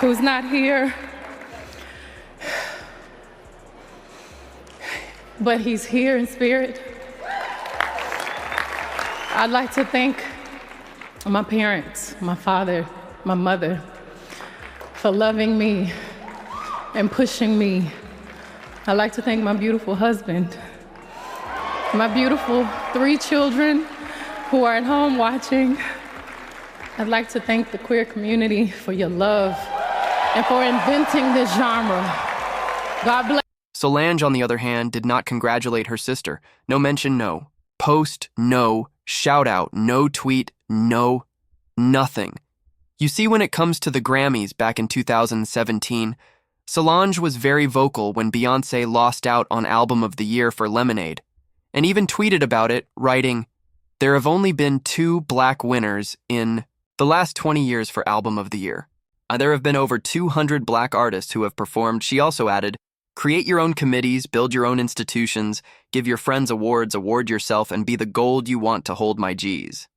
who's not here, but he's here in spirit. I'd like to thank my parents, my father, my mother, for loving me and pushing me. I'd like to thank my beautiful husband, my beautiful 3 children who are at home watching. I'd like to thank the queer community for your love and for inventing this genre. God bless. Solange, on the other hand, did not congratulate her sister. No mention, no. Post, no. Shout out, no tweet, no. Nothing. You see, when it comes to the Grammys back in 2017, Solange was very vocal when Beyoncé lost out on Album of the Year for Lemonade, and even tweeted about it, writing, "There have only been 2 black winners in the last 20 years for Album of the Year. There have been over 200 black artists who have performed." She also added, "Create your own committees, build your own institutions, give your friends awards, award yourself, and be the gold you want to hold my G's."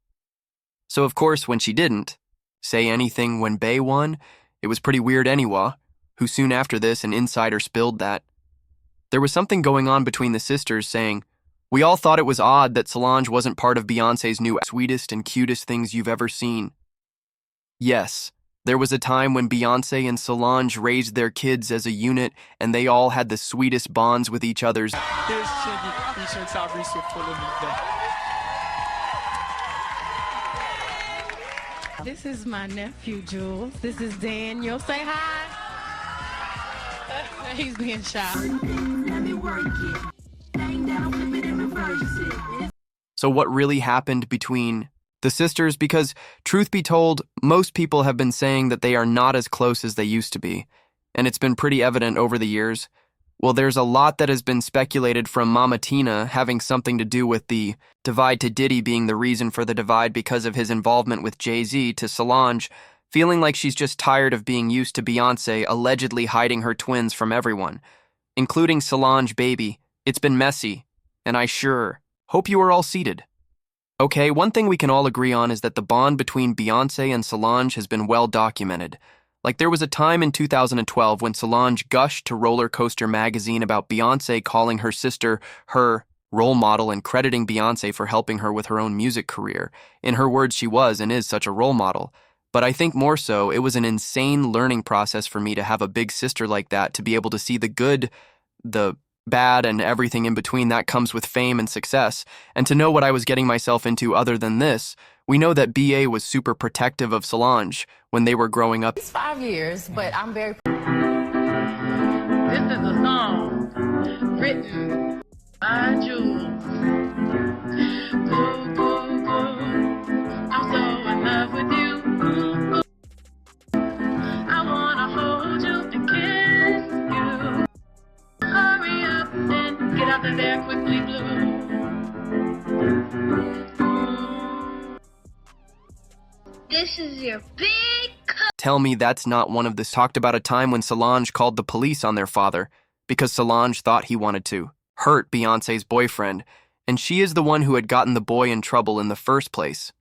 So of course, when she didn't say anything when Bey won, it was pretty weird anyway, who soon after this, an insider spilled that there was something going on between the sisters, saying, "We all thought it was odd that Solange wasn't part of Beyoncé's new sweetest and cutest things you've ever seen." Yes, there was a time when Beyoncé and Solange raised their kids as a unit, and they all had the sweetest bonds with each other's. This is my nephew, Jules. This is Daniel. Say hi. He's being shy. So what really happened between the sisters? Because, truth be told, most people have been saying that they are not as close as they used to be, and it's been pretty evident over the years. Well, there's a lot that has been speculated, from Mama Tina having something to do with the divide to Diddy being the reason for the divide because of his involvement with Jay-Z, to Solange feeling like she's just tired of being used to Beyoncé allegedly hiding her twins from everyone, including Solange baby. It's been messy, and I sure hope you are all seated. Okay, one thing we can all agree on is that the bond between Beyoncé and Solange has been well documented. Like, there was a time in 2012 when Solange gushed to Roller Coaster magazine about Beyoncé calling her sister her role model and crediting Beyoncé for helping her with her own music career. In her words, she was and is such a role model. But I think more so, it was an insane learning process for me to have a big sister like that, to be able to see the good, the bad, and everything in between that comes with fame and success, and to know what I was getting myself into. Other than this, we know that BA was super protective of Solange when they were growing up. It's 5 years, but I'm very... This is a song written by Jules. Go, go, go. I'm so in love with you. I wanna hold you and kiss you. Hurry up and get out of there quickly, blue. This is your big Tell me that's not one of this. Talked about a time when Solange called the police on their father because Solange thought he wanted to hurt Beyoncé's boyfriend, and she is the one who had gotten the boy in trouble in the first place.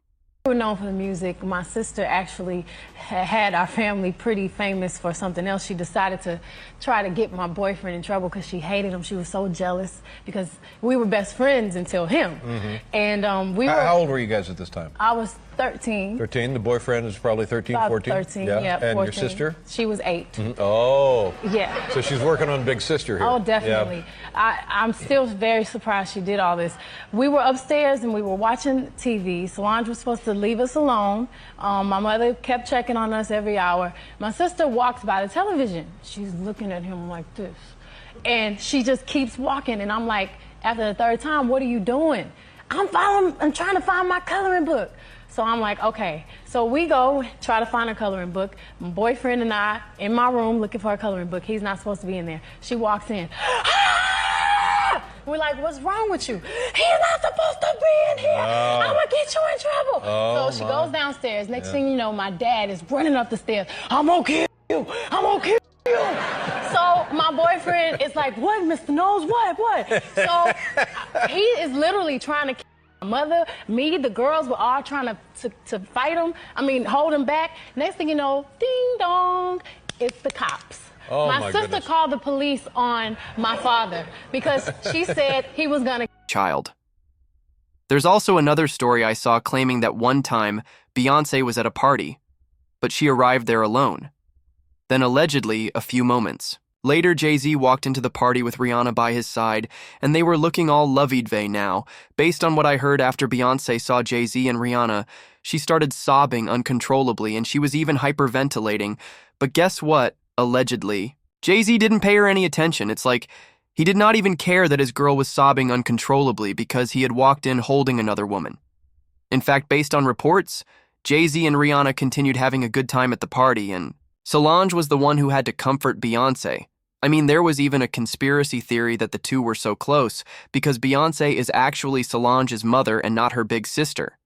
We were known for the music. My sister actually had our family pretty famous for something else. She decided to try to get my boyfriend in trouble because she hated him. She was so jealous because we were best friends until him. Mm-hmm. And How old were you guys at this time? I was 13. 13. The boyfriend is probably 13, About 14? 13, Yeah. yeah, And 14. your sister? She was 8. Mm-hmm. Oh. Yeah. So she's working on Big Sister here. Oh, definitely. Yeah. I'm still very surprised she did all this. We were upstairs and we were watching TV. Solange was supposed to leave us alone. My mother kept checking on us every hour. My sister walks by the television. She's looking at him like this. And she just keeps walking. And I'm like, after the third time, what are you doing? I'm trying to find my coloring book. So I'm like, okay. So we go try to find a coloring book. My boyfriend and I in my room looking for a coloring book. He's not supposed to be in there. She walks in. We're like, what's wrong with you? He's not supposed to be in here. Oh. I'm gonna get you in trouble. Oh, so she goes downstairs. Next thing you know, my dad is running up the stairs. I'm gonna kill you. I'm gonna kill you. So my boyfriend is like, what, Mr. Knowles? What? So he is literally trying to kill my mother, me, the girls were all trying to fight him. I mean, hold him back. Next thing you know, ding dong. It's the cops. Oh, my sister goodness. called the police on my father because she said he was going to child. There's also another story I saw claiming that one time Beyoncé was at a party, but she arrived there alone. Then allegedly, a few moments later, Jay-Z walked into the party with Rihanna by his side, and they were looking all lovey-dovey now. Based on what I heard after Beyoncé saw Jay-Z and Rihanna, she started sobbing uncontrollably, and she was even hyperventilating. But guess what? Allegedly, Jay-Z didn't pay her any attention. It's like he did not even care that his girl was sobbing uncontrollably because he had walked in holding another woman. In fact, based on reports, Jay-Z and Rihanna continued having a good time at the party, and Solange was the one who had to comfort Beyoncé. I mean, there was even a conspiracy theory that the two were so close because Beyoncé is actually Solange's mother and not her big sister.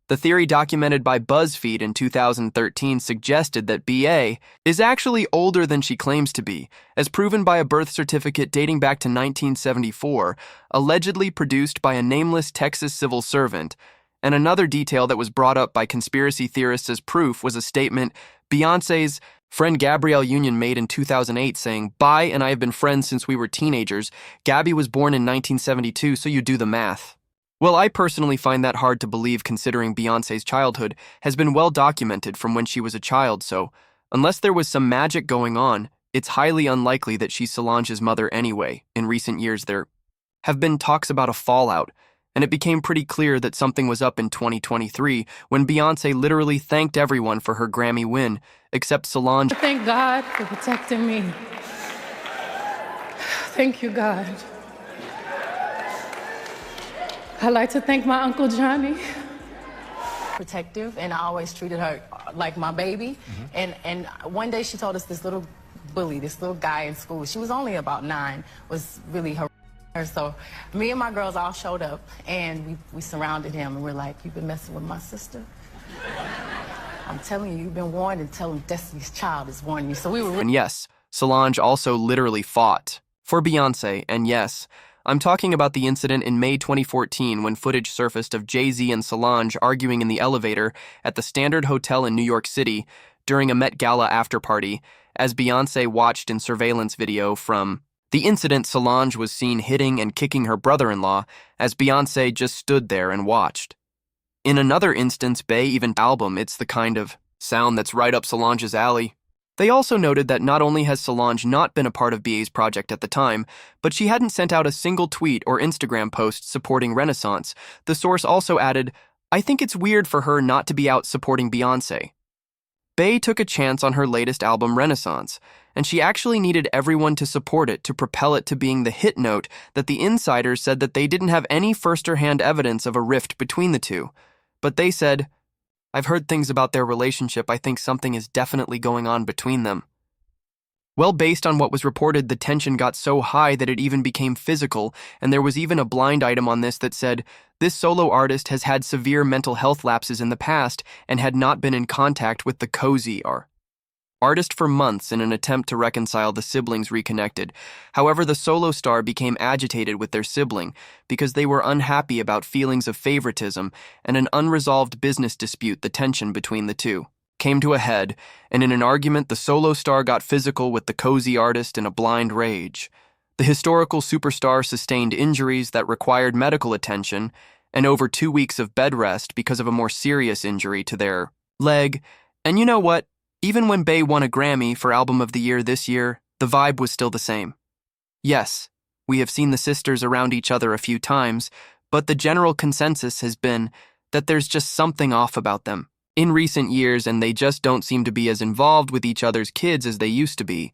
The theory documented by BuzzFeed in 2013 suggested that B.A. is actually older than she claims to be, as proven by a birth certificate dating back to 1974, allegedly produced by a nameless Texas civil servant. And another detail that was brought up by conspiracy theorists as proof was a statement Beyoncé's friend Gabrielle Union made in 2008 saying, "Bi and I have been friends since we were teenagers. Gabby was born in 1972, so you do the math." Well, I personally find that hard to believe considering Beyoncé's childhood has been well documented from when she was a child, so unless there was some magic going on, it's highly unlikely that she's Solange's mother anyway. In recent years, there have been talks about a fallout, and it became pretty clear that something was up in 2023 when Beyoncé literally thanked everyone for her Grammy win, except Solange. Thank God for protecting me. Thank you, God. I'd like to thank my Uncle Johnny. Protective, and I always treated her like my baby. And one day she told us this little bully, this little guy in school, she was only about 9, was really her. So me and my girls all showed up, and we surrounded him, and we're like, "You've been messing with my sister? I'm telling you, you've been warned, and tell him Destiny's Child is warning you." So we were And yes, Solange also literally fought for Beyoncé, and yes, I'm talking about the incident in May 2014 when footage surfaced of Jay-Z and Solange arguing in the elevator at the Standard Hotel in New York City during a Met Gala after-party, as Beyoncé watched in surveillance video from the incident. Solange was seen hitting and kicking her brother-in-law as Beyoncé just stood there and watched. In another instance, Bey even album, it's the kind of sound that's right up Solange's alley. They also noted that not only has Solange not been a part of BA's project at the time, but she hadn't sent out a single tweet or Instagram post supporting Renaissance. The source also added, "I think it's weird for her not to be out supporting Beyoncé." Bey took a chance on her latest album, Renaissance, and she actually needed everyone to support it to propel it to being the hit note that the insiders said that they didn't have any first-hand evidence of a rift between the two. But they said, "I've heard things about their relationship. I think something is definitely going on between them." Well, based on what was reported, the tension got so high that it even became physical, and there was even a blind item on this that said, "This solo artist has had severe mental health lapses in the past and had not been in contact with the cozy artist for months in an attempt to reconcile the siblings reconnected." However, the solo star became agitated with their sibling because they were unhappy about feelings of favoritism and an unresolved business dispute. The tension between the two came to a head, and in an argument, the solo star got physical with the cozy artist in a blind rage. The historical superstar sustained injuries that required medical attention and over 2 weeks of bed rest because of a more serious injury to their leg. And you know what? Even when Bey won a Grammy for Album of the Year this year, the vibe was still the same. Yes, we have seen the sisters around each other a few times, but the general consensus has been that there's just something off about them in recent years, and they just don't seem to be as involved with each other's kids as they used to be.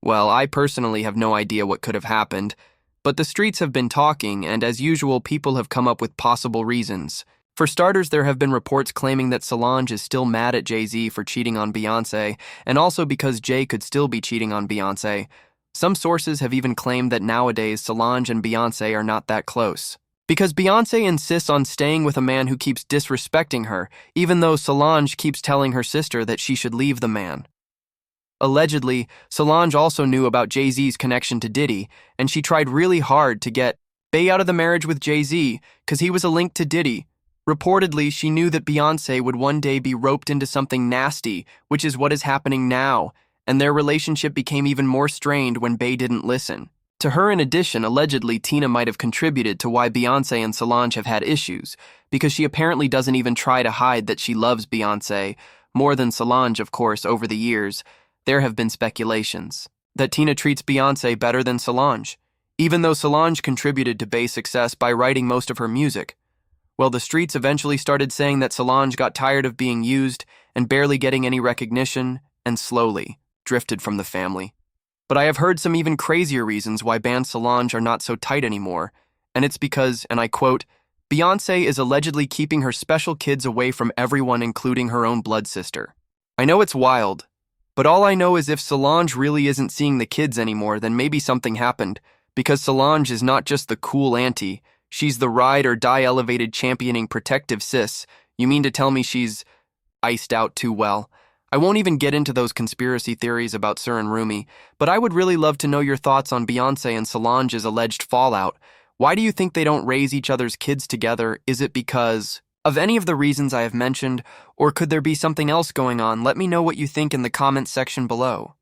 Well, I personally have no idea what could have happened, but the streets have been talking, and as usual, people have come up with possible reasons. For starters, there have been reports claiming that Solange is still mad at Jay-Z for cheating on Beyoncé, and also because Jay could still be cheating on Beyoncé. Some sources have even claimed that nowadays Solange and Beyoncé are not that close, because Beyoncé insists on staying with a man who keeps disrespecting her, even though Solange keeps telling her sister that she should leave the man. Allegedly, Solange also knew about Jay-Z's connection to Diddy, and she tried really hard to get Bey out of the marriage with Jay-Z because he was a link to Diddy. Reportedly, she knew that Beyoncé would one day be roped into something nasty, which is what is happening now, and their relationship became even more strained when Bey didn't listen. To her, in addition, allegedly, Tina might have contributed to why Beyoncé and Solange have had issues, because she apparently doesn't even try to hide that she loves Beyoncé, more than Solange, of course. Over the years, there have been speculations that Tina treats Beyoncé better than Solange, even though Solange contributed to Bey's success by writing most of her music. Well, the streets eventually started saying that Solange got tired of being used and barely getting any recognition, and slowly drifted from the family. But I have heard some even crazier reasons why Bey and Solange are not so tight anymore, and it's because, and I quote, Beyoncé is allegedly keeping her special kids away from everyone, including her own blood sister. I know it's wild, but all I know is if Solange really isn't seeing the kids anymore, then maybe something happened, because Solange is not just the cool auntie, she's the ride-or-die elevated championing protective sis. You mean to tell me she's iced out too well? I won't even get into those conspiracy theories about Sir and Rumi, but I would really love to know your thoughts on Beyoncé and Solange's alleged fallout. Why do you think they don't raise each other's kids together? Is it because of any of the reasons I have mentioned, or could there be something else going on? Let me know what you think in the comments section below.